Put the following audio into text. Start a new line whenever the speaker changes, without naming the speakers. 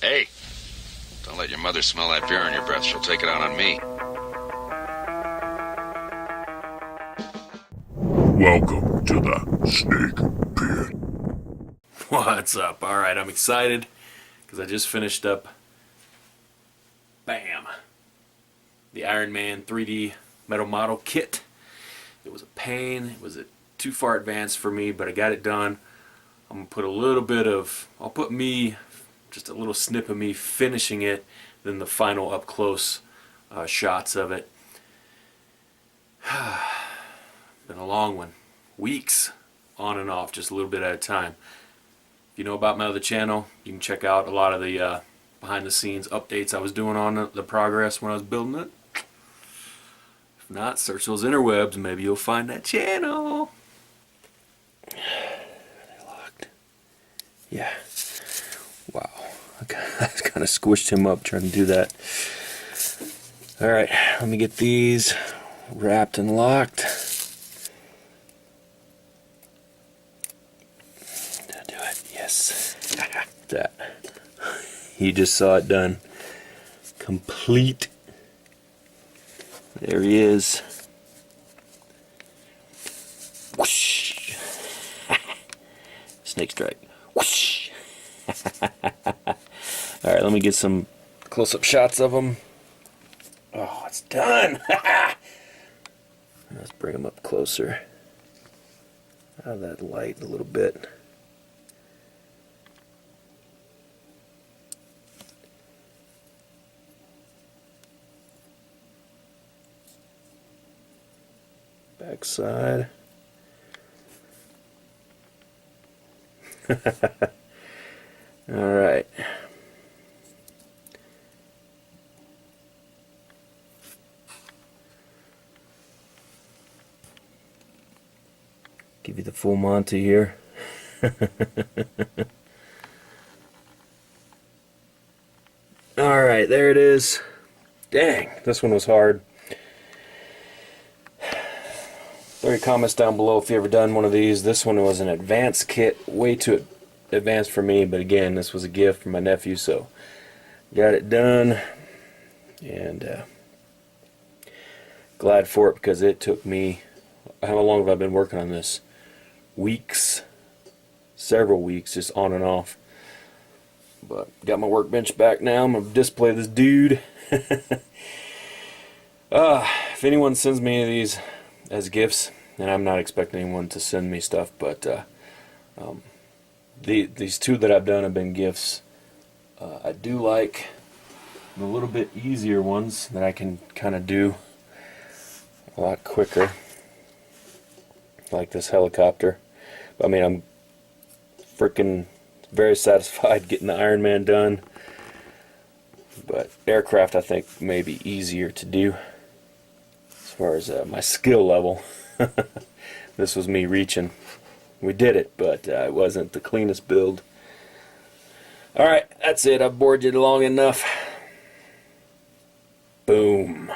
Hey, don't let your mother smell that beer on your breath. She'll take it out on me.
Welcome to the Snake Pit.
What's up? Alright, I'm excited because I just finished up, bam, the Iron Man 3D metal model kit. It was a pain. It was too far advanced for me, but I got it done. I'm going to put a little bit of, I'll put me, just a little snip of me finishing it, then the final up close shots of it. Been a long one. Weeks on and off, just a little bit at a time. If you know about my other channel, you can check out a lot of the behind the scenes updates I was doing on the progress when I was building it. If not, search those interwebs, maybe you'll find that channel. Are they locked? Yeah. Wow. I kind of squished him up trying to do that. Alright, let me get these wrapped and locked. Did I do it? Yes. That. You just saw it done. Complete. There he is. Whoosh. Snake strike. Whoosh. Alright, let me get some close-up shots of him. Oh, it's done! Let's bring him up closer. Out of that light a little bit. Backside. Alright. Give you the full Monty here. Alright, there it is. Dang, this one was hard. Throw your comments down below if you ever done one of these. This one was an advanced kit, way too advanced for me, but again, this was a gift from my nephew, so got it done, and glad for it because it took me, how long have I been working on this? Weeks, several weeks, just on and off. But got my workbench back now. I'm gonna display this dude. If anyone sends me any of these as gifts, and I'm not expecting anyone to send me stuff, but these two that I've done have been gifts. I do like the little bit easier ones that I can kind of do a lot quicker, like this helicopter. I mean, I'm freaking very satisfied getting the Iron Man done, but aircraft I think may be easier to do as far as my skill level. This was me reaching. We did it, but it wasn't the cleanest build. Alright, that's it. I've bored you long enough. Boom.